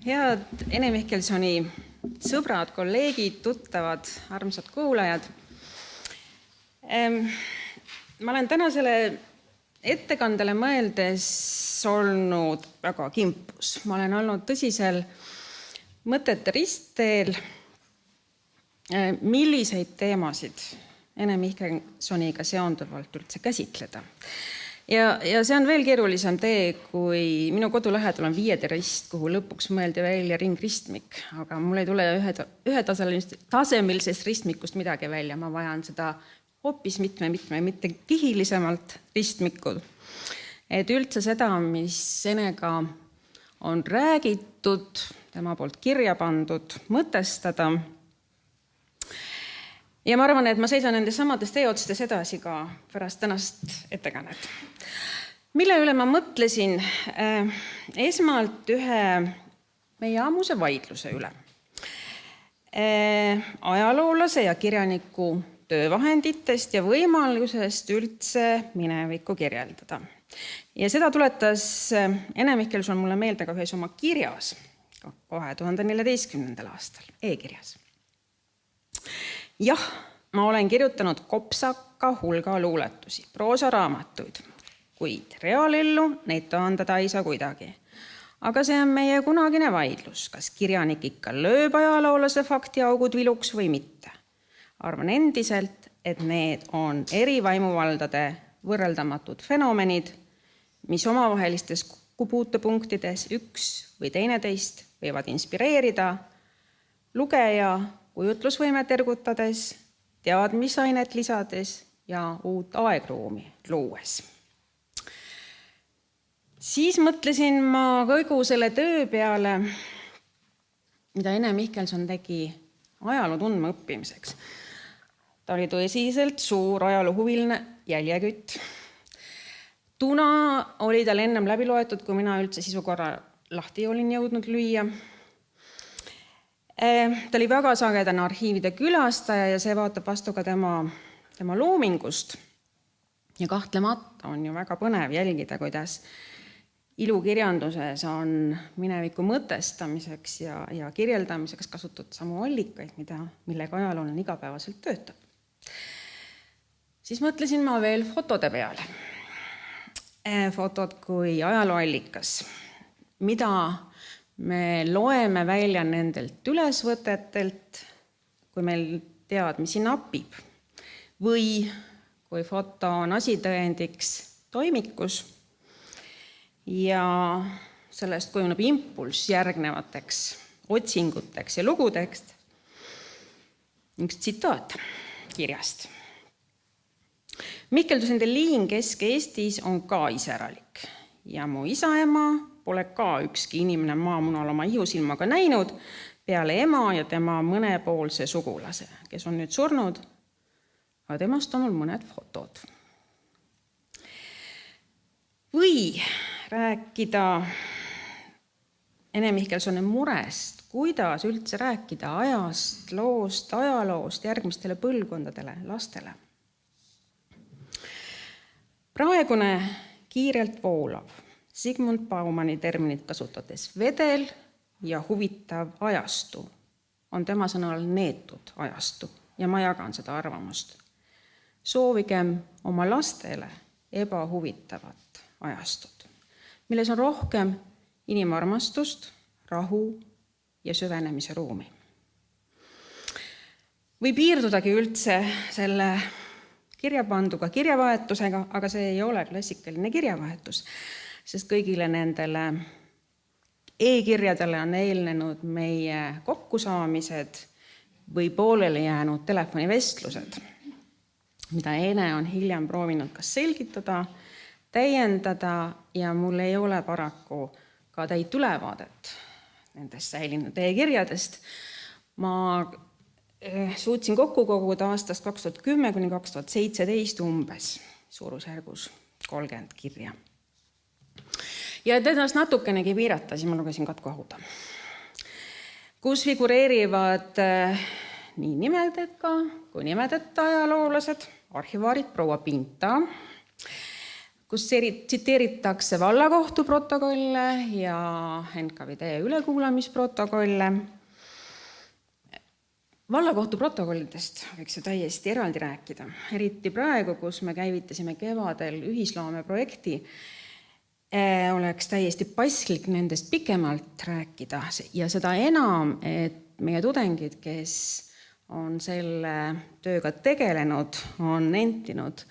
Head Ene Mihkelsoni sõbrad, kolleegid, tuttavad, armsad kuulajad. Ma olen tänasele ettekandele mõeldes olnud väga kimpus. Ma olen olnud tõsisel mõtete ristteel, milliseid teemasid Ene Mihkelsoniga seonduvalt üldse käsitleda. Ja see on veel keerulisem tee, kui minu kodulähedal on viiede rist, kuhu lõpuks mõeldi välja ringristmik. Aga mul ei tule ühetasemelisest ristmikust midagi välja. Ma vajan seda hoopis mitte kihilisemalt ristmikud. Et üldse seda, mis Enega on räägitud, tema poolt kirja pandud, mõtestada. Ja ma arvan, et ma seisan nendes samades teeotstes edasi ka pärast tänast ettekannet. Mille üle ma mõtlesin? Esmalt ühe meie ammuse vaidluse üle. Ajaloolase ja kirjaniku töövahenditest ja võimalusest üldse minevikku kirjeldada. Ja seda tuletas Ene Mihkelson mulle meelde ka ühes oma kirjas 2014. aastal, e-kirjas. Jah, ma olen kirjutanud kopsaka hulga luuletusi, proosaraamatuid, kuid reaalellu neid taandada ei saa kuidagi. Aga see on meie kunagine vaidlus, kas kirjanik ikka lööb ajaloolase faktiaugud viluks või mitte. Arvan endiselt, et need on eri vaimuvaldade võrreldamatud fenomenid, mis omavahelistes kokkupuutepunktides üks või teineteist võivad inspireerida lugeja kujutlusvõimet ergutades, teadmisainet lisades ja uut aegruumi luues. Siis mõtlesin ma kõigu selle töö peale, mida Ene Mihkelson tegi ajaloo tundma õppimiseks. Ta oli tõsiselt suur ajaloohuviline jäljekütt. Tuna oli tal ennem läbi loetud, kui mina üldse sisukorra lahti olin jõudnud lüüa. Ta oli väga sagedane arhiivide külastaja ja see vaatab vastu ka tema loomingust. Ja kahtlemata on ju väga põnev jälgida, kuidas ilukirjanduses on mineviku mõtestamiseks ja kirjeldamiseks kasutatud samu allikaid, millega ajaloolane igapäevaselt töötab. Siis mõtlesin ma veel fotode peale. Fotod kui ajalooallikas, mida me loeme välja nendelt ülesvõtetelt, kui meil teadmisi napib, või kui foto on asitõendiks toimikus ja sellest kujuneb impulss järgnevateks otsinguteks ja lugudeks. Üks tsitaat kirjast. Mihkeldusende liin Kesk-Eestis on ka iseralik ja mu isaema pole ka ükski inimene maamunal oma ihusilmaga näinud peale ema ja tema mõnepoolse sugulase, kes on nüüd surnud, aga temast on mul mõned fotod. Või rääkida Ene Mihkelsoni murest, kuidas üldse rääkida ajast, loost, ajaloost järgmistele põlvkondadele, lastele. Praegune kiirelt voolav Sigmund Baumanni terminit kasutades vedel ja huvitav ajastu on tema sõnal neetud ajastu ja ma jagan seda arvamust. Soovigem oma lastele ebahuvitavat ajastut, milles on rohkem inimarmastust, rahu ja süvenemise ruumi. Või piirdudagi üldse selle kirjapanduga kirjavahetusega, aga see ei ole klassikaline kirjavahetus, sest kõigile nendele e-kirjadele on eelnenud meie kokkusaamised või pooleli jäänud telefonivestlused, mida Ene on hiljem proovinud kas selgitada, täiendada ja mul ei ole paraku ka täit ülevaadet nendest säilinud e-kirjadest. Ma suutsin kokku koguda aastast 2010 kuni 2017 umbes suurusjärgus 30 kirja. Ja et ennast natukenegi piirata, siis ma lugesin Katku Ahuda, kus figureerivad nii nimedega kui nimedeta ajaloolased, arhivaarid proua Pinta, kus tsiteeritakse vallakohtu protokolle ja NKVD ülekuulamisprotokolle. Vallakohtu protokollidest võiks ju täiesti eraldi rääkida, eriti praegu, kus me käivitasime kevadel ühisloomeprojekti, oleks täiesti paslik nendest pikemalt rääkida ja seda enam, et meie tudengid, kes on selle tööga tegelenud, on nentinud,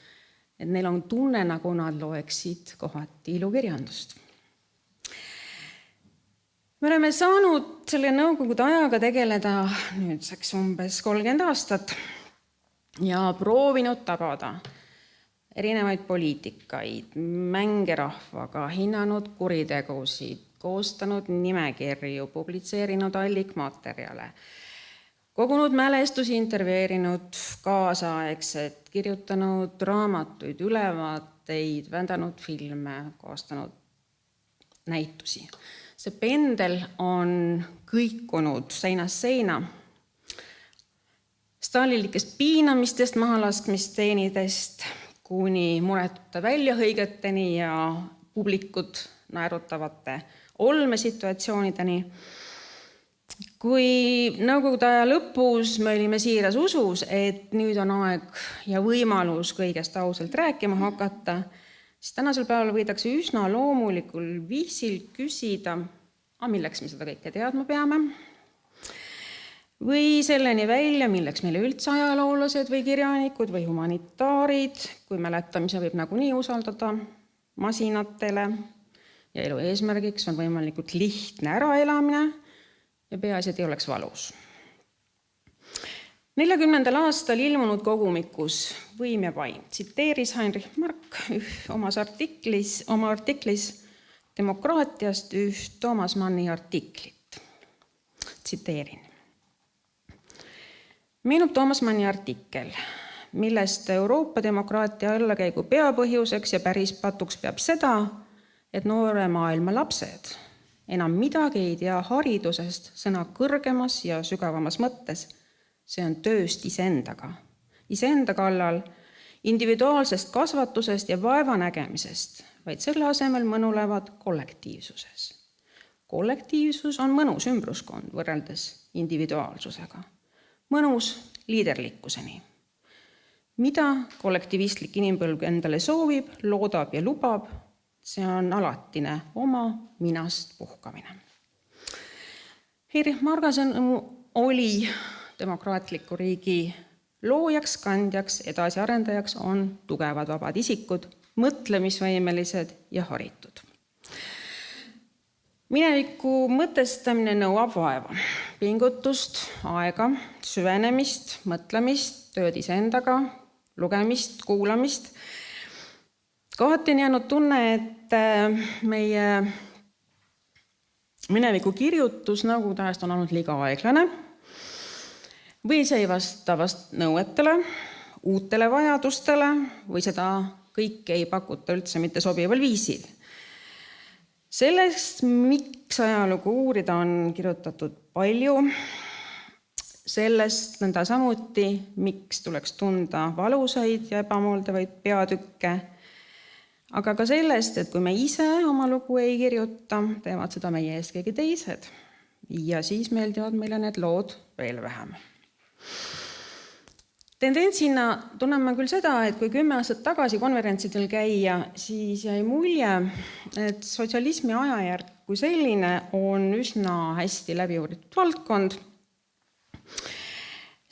et neil on tunne, nagu nad loeksid kohati ilukirjandust. Me oleme saanud selle nõukogude ajaga tegeleda nüüdseks umbes 30 aastat ja proovinud tabada erinevaid poliitikaid, mänge rahvaga, hinnanud kuritegusid, koostanud nimekirju, publitseerinud allikmaterjale, kogunud mälestusi, intervjueerinud kaasaegset, kirjutanud raamatuid, ülevaateid, vändanud filme, koostanud näitusi. See pendel on kõikunud seinast seina. Stalilikest piinamistest, mahalaskmisteenidest kuni muretute väljahõigeteni ja publikut naerutavate olmesituatsioonideni. Kui nõukogude aja lõpus me olime siiras usus, et nüüd on aeg ja võimalus kõigest ausalt rääkima hakata, siis tänasel päeval võidakse üsna loomulikul viisil küsida, milleks me seda kõike teadma peame, või selleni välja, milleks meile üldse ajaloolased või kirjanikud või humanitaarid, kui mäletamise võib nagunii usaldada masinatele ja elu eesmärgiks on võimalikult lihtne äraelamine ja peaasi, et ei oleks valus. 40. aastal ilmunud kogumikus Võim ja vaim tsiteeris Heinrich Mark oma artiklis Demokraatiast üht Toomas Manni artiklit. Tsiteerin. Meenub Toomas Manni artikkel, millest Euroopa demokraatia allakäigu peapõhjuseks ja päris patuks peab seda, et noore maailma lapsed enam midagi ei tea haridusest sõna kõrgemas ja sügavamas mõttes. See on tööst iseenda kallal, individuaalsest kasvatusest ja vaevanägemisest, vaid selle asemel mõnulevad kollektiivsuses. Kollektiivsus on mõnus ümbruskond võrreldes individuaalsusega. Mõnus liiderlikkuseni. Mida kollektivistlik inimpõlv endale soovib, loodab ja lubab, see on alatine oma minast puhkamine. Heinrich Margason oli demokraatliku riigi loojaks, kandjaks, edasiarendajaks on tugevad vabad isikud, mõtlemisvõimelised ja haritud. Mineviku mõtestamine nõuab vaeva, pingutust, aega, süvenemist, mõtlemist, tööd iseendaga, lugemist, kuulamist. Kohati on jäänud tunne, et meie mineviku kirjutus nõukogude ajast on olnud liiga aeglane või see ei vasta nõuetele, uutele vajadustele või seda kõike ei pakuta üldse mitte sobival viisil. Sellest, miks ajalugu uurida, on kirjutatud palju. Sellest nõnda samuti, miks tuleks tunda valusaid ja ebameeldivaid peatükke, aga ka sellest, et kui me ise oma lugu ei kirjuta, teevad seda meie eest keegi teised ja siis meeldivad meile need lood veel vähem. Tendentsina tunneme küll seda, et kui 10 aastat tagasi konverentsidel käia, siis jäi mulje, et sotsialismi ajajärk kui selline on üsna hästi läbi uuritud valdkond,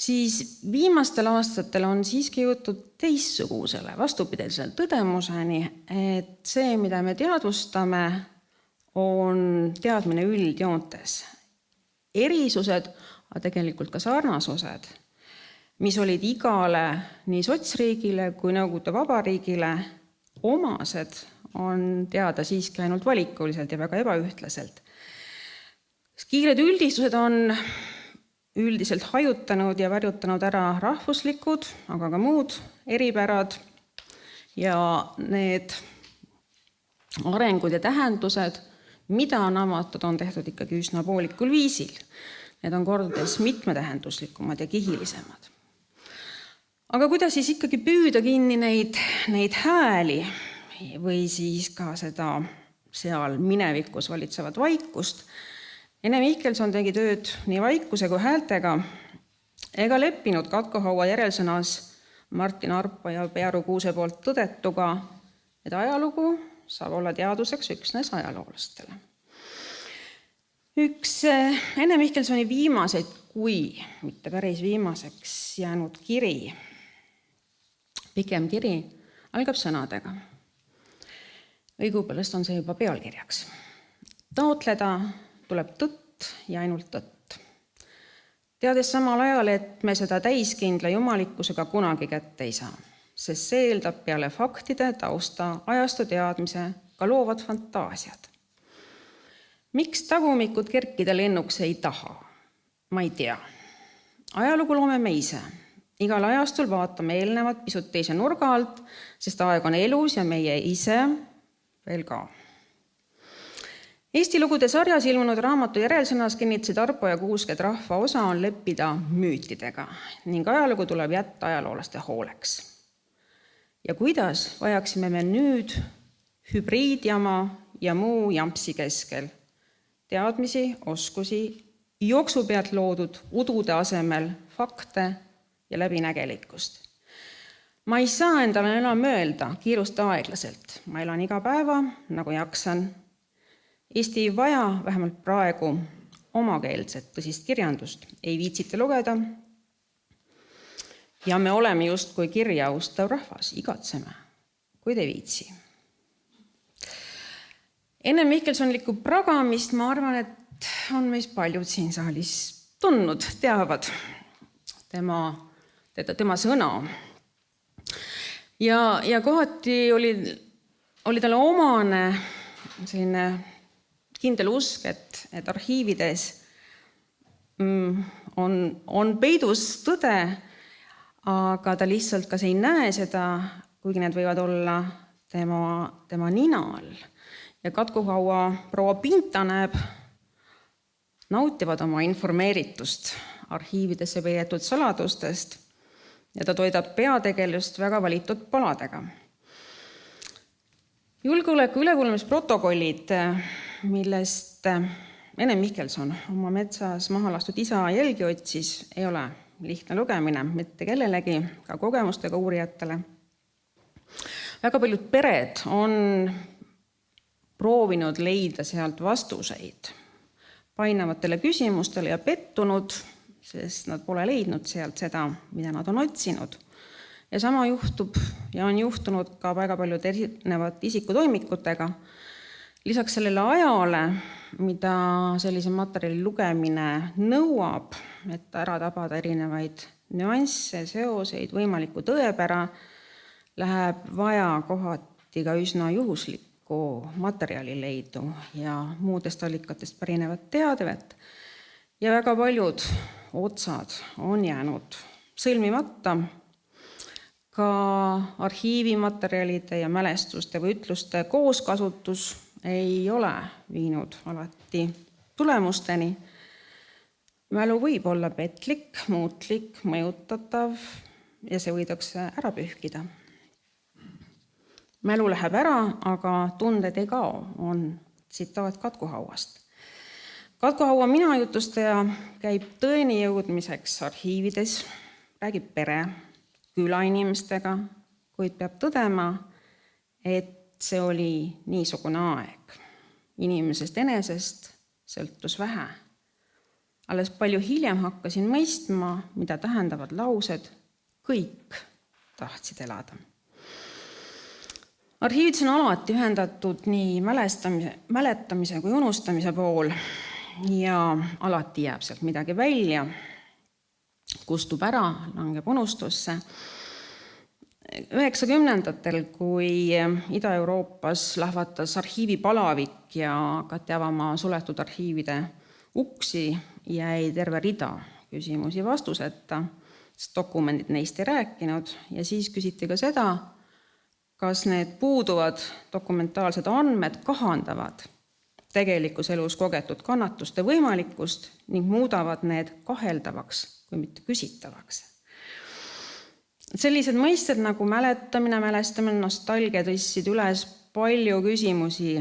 siis viimastel aastatel on siiski jõutud teistsugusele vastupidisele tõdemuseni, et see, mida me teadvustame, on teadmine üldjoontes. Erisused, aga tegelikult ka sarnasused, mis olid igale nii sotsriigile kui Nõukogude Vabariigile omased, on teada siiski ainult valikuliselt ja väga ebaühtlaselt. Kiired üldistused on üldiselt hajutanud ja varjutanud ära rahvuslikud, aga ka muud eripärad ja need arengud ja tähendused, mida on avatud, on tehtud ikkagi üsna poolikul viisil. Need on kordades mitmetähenduslikumad ja kihilisemad. Aga kuidas siis ikkagi püüda kinni neid hääli või siis ka seda seal minevikus valitsevat vaikust. Ene Mihkelson tegi tööd nii vaikuse kui häältega ega leppinud Katko Haua järelsõnas Martin Arpo ja Pearu Kuuse poolt tõdetuga, et ajalugu saab olla teaduseks üksnes ajaloolastele. Üks Ene Mihkelsoni viimaseid, kui mitte päris viimaseks jäänud kiri, pikem kiri, algab sõnadega. Õigupoolest on see juba pealkirjaks. Taotleda tuleb tõtt ja ainult tõtt. Teades samal ajal, et me seda täiskindla jumalikkusega kunagi kätte ei saa, sest see eeldab peale faktide, tausta, ajastu teadmise ka loovad fantaasiad. Miks tagumikud kerkida lennuks ei taha? Ma ei tea. Ajalugu loome me ise. Igal ajastul vaatame eelnevat pisut teise nurga alt, sest aeg on elus ja meie ise veel ka. Eesti lugude sarjas ilmunud raamatu järelsõnas kinnitasid Arpo ja Kuusk, et rahva osa on leppida müütidega ning ajalugu tuleb jätta ajaloolaste hooleks. Ja kuidas vajaksime me nüüd hübriidjama ja muu jampsi keskel teadmisi, oskusi, jooksu pealt loodud udude asemel fakte ja läbinägelikkust. Ma ei saa endale enam öelda kiirusta aeglaselt. Ma elan iga päeva, nagu jaksan. Eesti ei vaja vähemalt praegu omakeelset tõsist kirjandust, ei viitsita lugeda. Ja me oleme just kui kirja ustav rahvas, igatseme, kuid ei viitsi. Enne Mihkelsonlikku pragamist ma arvan, et on meis paljud siin saalis tundnud, teavad tema sõna. Ja kohati oli talle omane selline kindel usk, et arhiivides on peidus tõde, aga ta lihtsalt kas ei näe seda, kuigi need võivad olla tema nina all. Ja Katko Haua proua Pinta näeb, nautivad oma informeeritust arhiividesse peidetud saladustest ja ta toidab peategelust väga valitud paladega. Julgeoleku ülekuulamisprotokollid, millest Ene Mihkelson oma metsas maha lastud isa jälgi otsis, ei ole lihtne lugemine mitte kellelegi, ka kogemustega uurijatele. Väga paljud pered on proovinud leida sealt vastuseid painavatele küsimustele ja pettunud, sest nad pole leidnud sealt seda, mida nad on otsinud. Ja sama juhtub ja on juhtunud ka väga paljud erinevad isikutoimikutega. Lisaks sellele ajale, mida sellise materjali lugemine nõuab, et ära tabada erinevaid nüansse, seoseid, võimalikku tõepära, läheb vaja kohati ka üsna juhuslikku materjali leidu ja muudest allikatest pärinevat teadvet. Ja väga paljud otsad on jäänud sõlmimata. Ka arhiivimaterjalide ja mälestuste või ütluste kooskasutus ei ole viinud alati tulemusteni. Mälu võib olla petlik, muutlik, mõjutatav ja see võidakse ära pühkida. Mälu läheb ära, aga tunded ei kao, on tsitaat Katko Hauast. Katko Haua minajutustaja käib tõeni jõudmiseks arhiivides, räägib pere, külainimestega, kuid peab tõdema, et see oli niisugune aeg. Inimesest enesest sõltus vähe. Alles palju hiljem hakkasin mõistma, mida tähendavad laused, kõik tahtsid elada. Arhiivides on alati ühendatud nii mäletamise kui unustamise pool ja alati jääb sealt midagi välja, kustub ära, langeb unustusse. 90-ndatel, kui Ida-Euroopas lahvatas arhiivipalavik ja hakati avama suletud arhiivide uksi, jäi terve rida küsimusi vastuseta, sest dokumendid neist ei rääkinud ja siis küsiti ka seda, kas need puuduvad dokumentaalsed andmed kahandavad tegelikus elus kogetud kannatuste võimalikkust ning muudavad need kaheldavaks kui mitte küsitavaks. Sellised mõisted nagu mäletamine, mälestamine, nostalgia tõstsid üles palju küsimusi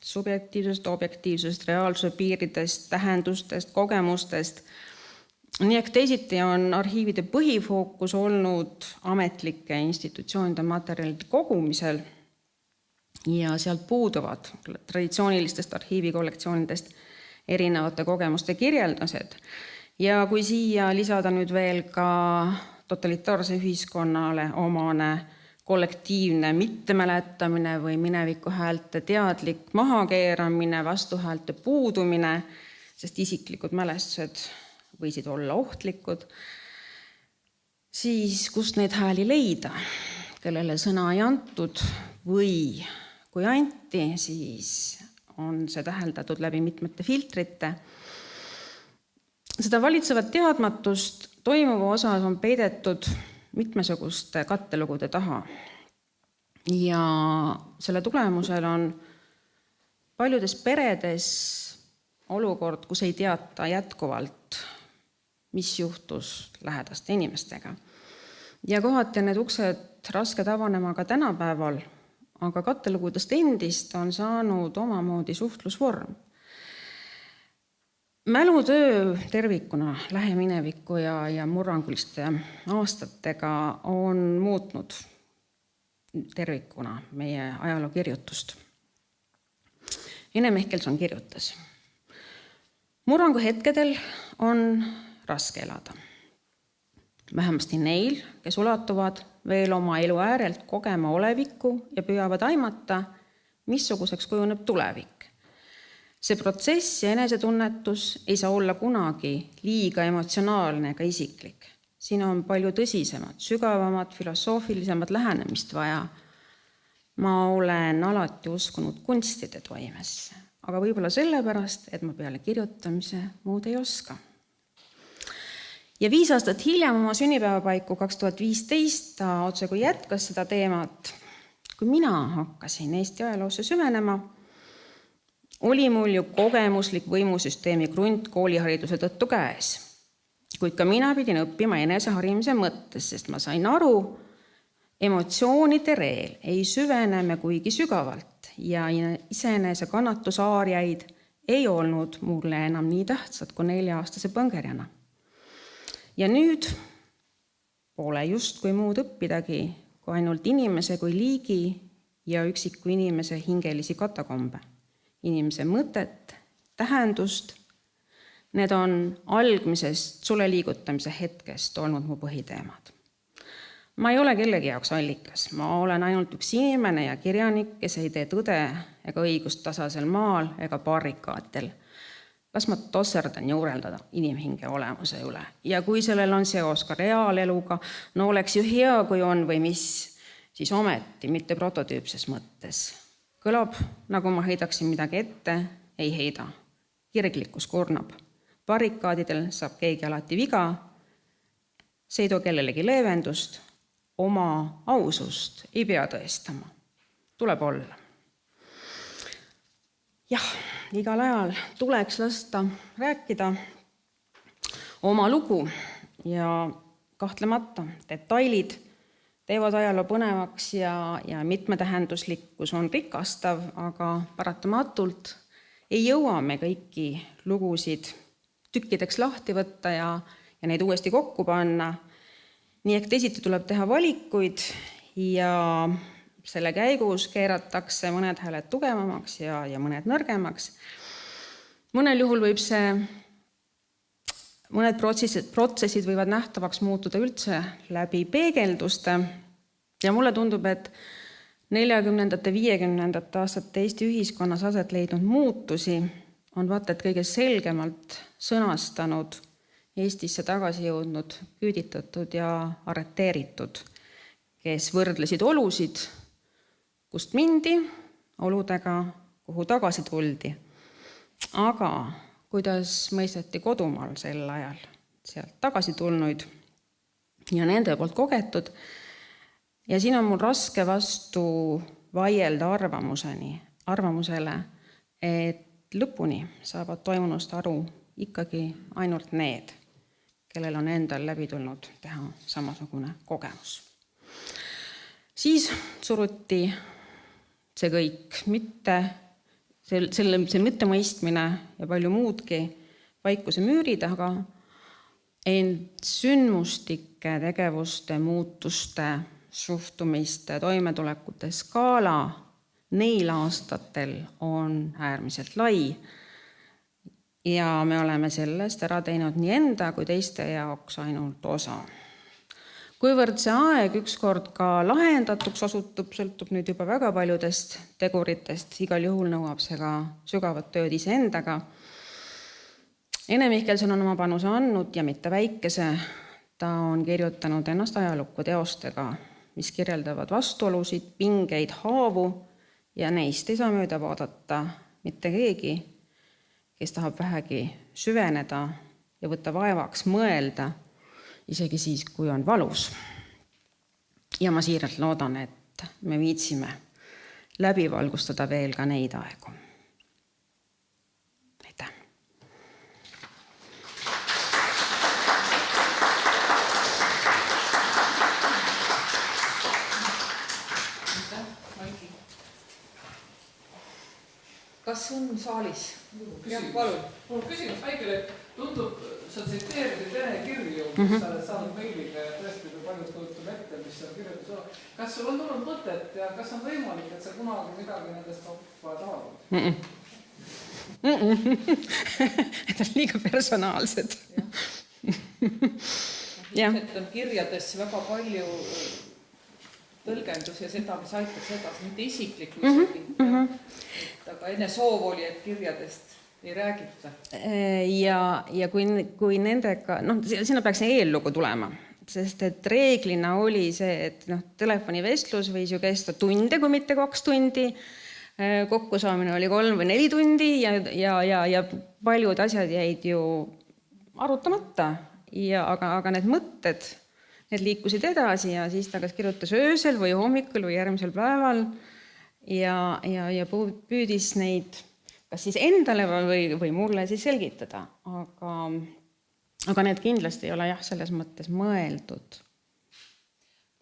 subjektiivsust, objektiivsust, reaalsuse piiridest, tähendustest, kogemustest. Nii ehk teisiti on arhiivide põhifookus olnud ametlike institutsioonide materjalide kogumisel ja sealt puuduvad traditsioonilistest arhiivikollektsioonidest erinevate kogemuste kirjeldused. Ja kui siia lisada nüüd veel ka totalitaarse ühiskonnale omane kollektiivne mittemäletamine või mineviku häälte teadlik mahakeeramine, vastuhäälte puudumine, sest isiklikud mälestused võisid olla ohtlikud, siis kust neid hääli leida, kellele sõna ei antud või kui anti, siis on see täheldatud läbi mitmete filtrite. Seda valitsevat teadmatust toimuva osas on peidetud mitmesuguste kattelugude taha. Ja selle tulemusel on paljudes peredes olukord, kus ei teata jätkuvalt, mis juhtus lähedaste inimestega. Ja kohati on need uksed rasked avanema ka tänapäeval, aga kattelugudest endist on saanud omamoodi suhtlusvorm. Mälutöö tervikuna lähemineviku ja murranguliste aastatega on muutnud tervikuna meie ajalookirjutust. Ene Mihkelson kirjutas: murrangu hetkedel on raske elada. Vähemasti neil, kes ulatuvad veel oma elu äärelt kogema olevikku ja püüavad aimata, missuguseks kujuneb tulevik. See protsess ja enesetunnetus ei saa olla kunagi liiga emotsionaalne ega isiklik. Siin on palju tõsisemad, sügavamat, filosoofilisemad lähenemist vaja. Ma olen alati uskunud kunstide toimesse, aga võib-olla sellepärast, et ma peale kirjutamise muud ei oska. Ja 5 aastat hiljem oma sünnipäevapaiku 2015 ta otse kui jätkas seda teemat. Kui mina hakkasin Eesti ajaloosse süvenema, oli mul ju kogemuslik võimusüsteemi krunt koolihariduse tõttu käes. Kuid ka mina pidin õppima eneseharimise mõttes, sest ma sain aru, emotsioonide reel ei süvene me kuigi sügavalt ja iseenese kannatusaarjaid ei olnud mulle enam nii tähtsad kui 4-aastase põngerjana. Ja nüüd pole just kui muud õppidagi, kui ainult inimese kui liigi ja üksiku inimese hingelisi katakombe. Inimese mõtet, tähendust, need on algmisest sule liigutamise hetkest olnud mu põhiteemad. Ma ei ole kellegi jaoks allikas, ma olen ainult üks inimene ja kirjanik, kes ei tee tõde ega õigust tasasel maal ega barrikaadidel. Kas ma tosserdan juureldada inimhinge olemuse üle? Ja kui sellel on seos ka reaaleluga, no oleks ju hea, kui on või mis, siis ometi, mitte prototüüpses mõttes. Kõlab, nagu ma heidaksin midagi ette, ei heida. Kirglikkus kurnab. Barrikaadidel saab keegi alati viga. See ei too kellelegi leevendust. Oma ausust ei pea tõestama. Tuleb olla. Jah, igal ajal tuleks lasta rääkida oma lugu ja kahtlemata detailid teevad ajaloo põnevaks ja mitmetähenduslikkus on rikastav, aga paratamatult ei jõua me kõiki lugusid tükkideks lahti võtta ja neid uuesti kokku panna. Nii ehk teisiti tuleb teha valikuid ja selle käigus keeratakse mõned hääled tugevamaks ja mõned nõrgemaks. Mõnel juhul võib mõned protsessid võivad nähtavaks muutuda üldse läbi peegelduste ja mulle tundub, et 40. 50. aastate Eesti ühiskonnas aset leidnud muutusi on vaata et kõige selgemalt sõnastanud Eestisse tagasi jõudnud, küüditatud ja arreteeritud, kes võrdlesid olusid, kust mindi, oludega, kuhu tagasi tuldi. Aga kuidas mõisteti kodumaal sel ajal sealt tagasi tulnuid ja nende poolt kogetud. Ja siin on mul raske vastu vaielda arvamusele, et lõpuni saavad toimunust aru ikkagi ainult need, kellel on endal läbi tulnud teha samasugune kogemus. Siis suruti see kõik, see mõttemõistmine ja palju muudki vaikuse müüri taga, ent sündmustike, tegevuste, muutuste, suhtumiste, toimetulekute skaala neil aastatel on äärmiselt lai ja me oleme sellest ära teinud nii enda kui teiste jaoks ainult osa. Kuivõrd see aeg ükskord ka lahendatuks osutub, sõltub nüüd juba väga paljudest teguritest, igal juhul nõuab see ka sügavat tööd iseendaga. Ene Mihkelson on oma panuse andnud ja mitte väikese. Ta on kirjutanud ennast ajalukku teostega, mis kirjeldavad vastuolusid, pingeid, haavu ja neist ei saa mööda vaadata mitte keegi, kes tahab vähegi süveneda ja võtta vaevaks mõelda, isegi siis, kui on valus. Ja ma siiralt loodan, et me viitsime läbi valgustada veel ka neid aegu. Aitäh! Kas on saalis? Jah, palun. Mul küsimus Haigele, tundub, sa tsiteerisid Ene kirju, mis sa oled saanud meiliga ja tõesti paljud kujutab ette, mis seal kirjutus on. Kas sul on tulnud mõtet ja kas on võimalik, et sa kunagi midagi nendest oppaad avaldud? Need on liiga personaalsed. Ilmselt on kirjades väga palju tõlgendus ja seda, mis aitaks edasi, mitte isiklik aga enne soov oli, et kirjadest ei räägita. Ja kui nendega, sinna peaks eellugu tulema, sest et reeglina oli see, et telefonivestlus võis ju kesta tunde, kui mitte 2 tundi, kokkusaamine oli 3 või 4 tundi ja paljud asjad jäid ju arutamata, aga need mõtted, need liikusid edasi ja siis ta kas kirjutas öösel või hommikul või järgmisel päeval ja püüdis neid kas siis endale või mulle siis selgitada. Aga need kindlasti ei ole selles mõttes mõeldud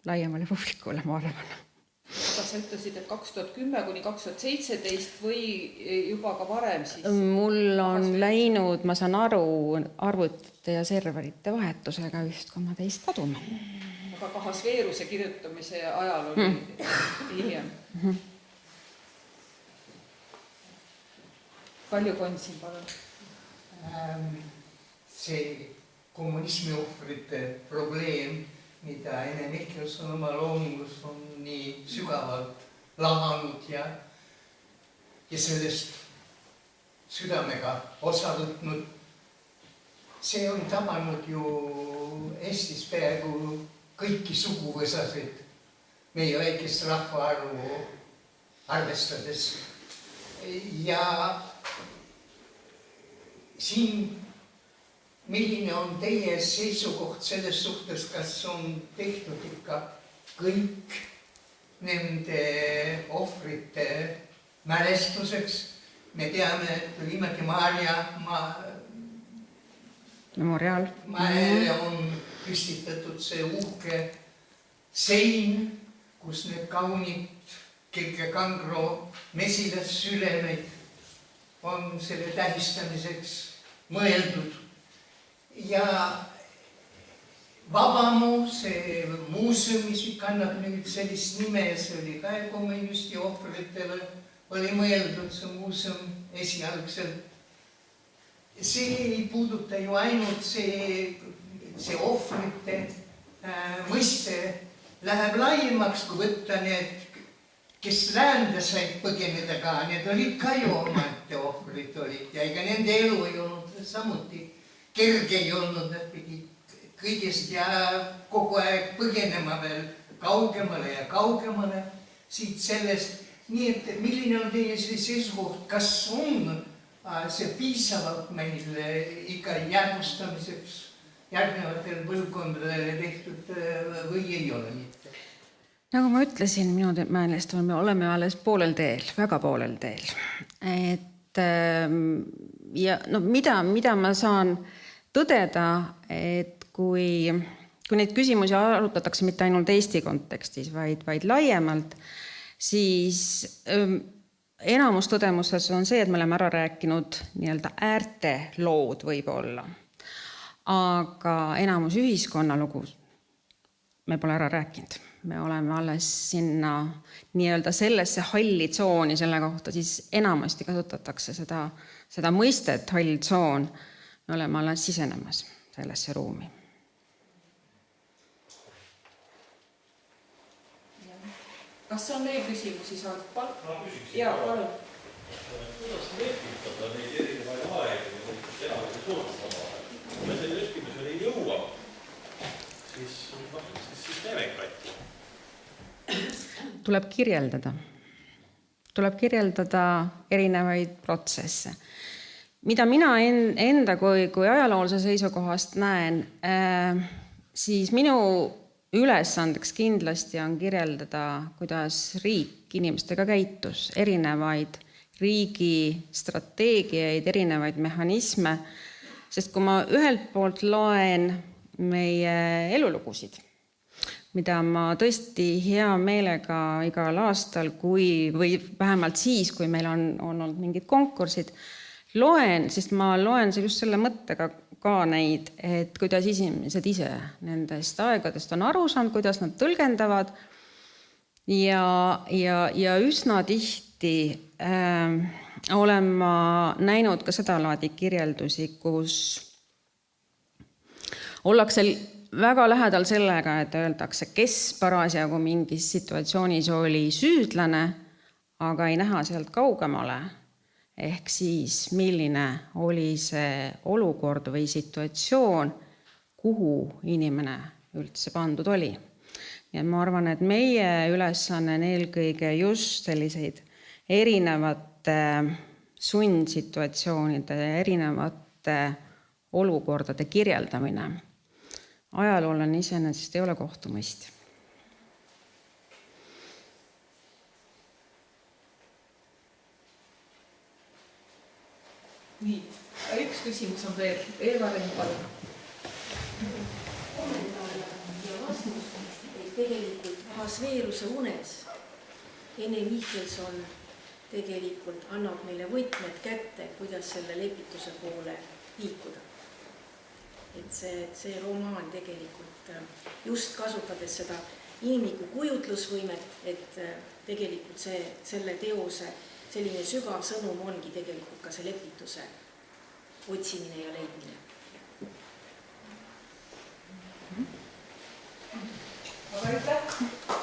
laiemale publikule, ma arvan. Aga sa ütlesid, et 2010 kuni 2017 või juba ka varem siis? Mul on läinud, ma saan aru, arvutite ja serverite vahetusega üht koma teist kaduma. Aga Ahasveeruse kirjutamise ajal oli hiljem. Palju Konsin, palun? See kommunismi ohvrite probleem, mida Ene Mihkelson oma loomingus on nii sügavalt lahanud ja sellest südamega osa võtnud. See on tabanud ju Eestis peaaegu kõiki suguvõsasid meie väikest rahvaarvu arvestades. Ja siin milline on teie seisukoht selles suhtes, kas on tehtud ikka kõik nende ohvrite mälestuseks? Me teame, et Liimägi Maarja mäele on püstitatud see uhke sein, kus need kaunid Kilke Kangro mesilassülemeid on selle tähistamiseks mõeldud. Ja Vabamu, see muuseum, mis kannab nüüd sellist nime, see oli ka kommunisti ohvritele, oli mõeldud see muuseum esialgselt. See ei puuduta ju ainult see ohvrite mõiste läheb laiemaks, kui võtta need, kes läände said põgeneda ka, need olid ka ju omate ohvrid olid ja ega nende elu ei olnud samuti kerge ei olnud, nad pidid kõigest ja kogu aeg põgenema veel kaugemale ja kaugemale siit sellest. Nii et milline on teie seisukoht, kas on see piisavalt meil ikka jäädvustamiseks järgnevatel põlvkondadele tehtud või ei ole mitte? Nagu ma ütlesin, minu meelest me oleme alles poolel teel, väga poolel teel. Ja mida ma saan tõdeda, et kui kui neid küsimusi arutatakse mitte ainult Eesti kontekstis, vaid laiemalt, siis enamus tõdemustes on see, et me oleme ära rääkinud nii-öelda äärte lood võib-olla. Aga enamus ühiskonnalugu me pole ära rääkinud. Me oleme alles sinna nii-öelda sellesse halli tsooni, selle kohta siis enamasti kasutatakse seda mõistet hall tsoon. Me oleme alles sisenemas sellesse ruumi. Kas on veel küsimusi saanud? Ma küsiksin. Jaa, palun. Kuidas lepitada neid erinevaid aegu ja teadagi suurtama? Kui me selle üskimisele ei jõua, siis teeme katti. Tuleb kirjeldada erinevaid protsesse. Mida mina enda kui ajaloolise seisukohast näen, siis minu ülesandeks kindlasti on kirjeldada, kuidas riik inimestega käitus, erinevaid riigi strateegiaid, erinevaid mehhanisme, sest kui ma ühelt poolt loen meie elulugusid, mida ma tõesti hea meelega igal aastal, või vähemalt siis, kui meil on olnud mingid konkursid, loen, sest ma loen just selle mõttega ka neid, et kuidas inimesed ise nendest aegadest on aru saanud, kuidas nad tõlgendavad ja üsna tihti olen ma näinud ka seda laadi kirjeldusi, kus ollakse väga lähedal sellega, et öeldakse, kes parasjagu mingis situatsioonis oli süüdlane, aga ei näha sealt kaugemale. Ehk siis, milline oli see olukord või situatsioon, kuhu inimene üldse pandud oli. Ja ma arvan, et meie ülesanne on eelkõige just selliseid erinevate sundsituatsioonide ja erinevate olukordade kirjeldamine. Ajaloolane iseenesest ei ole kohtumõist. Nii, üks küsimus on veel. Eeva Renn, palun. Ja vastus, et tegelikult Ahasveeruse unes Ene Michelson tegelikult annab meile võtmed kätte, kuidas selle lepituse poole liikuda. Et see romaan tegelikult just kasutades seda inimliku kujutlusvõimet, et tegelikult selle teose selline sügav sõnum ongi tegelikult ka see lepituse otsimine ja leidmine. Aga aitäh!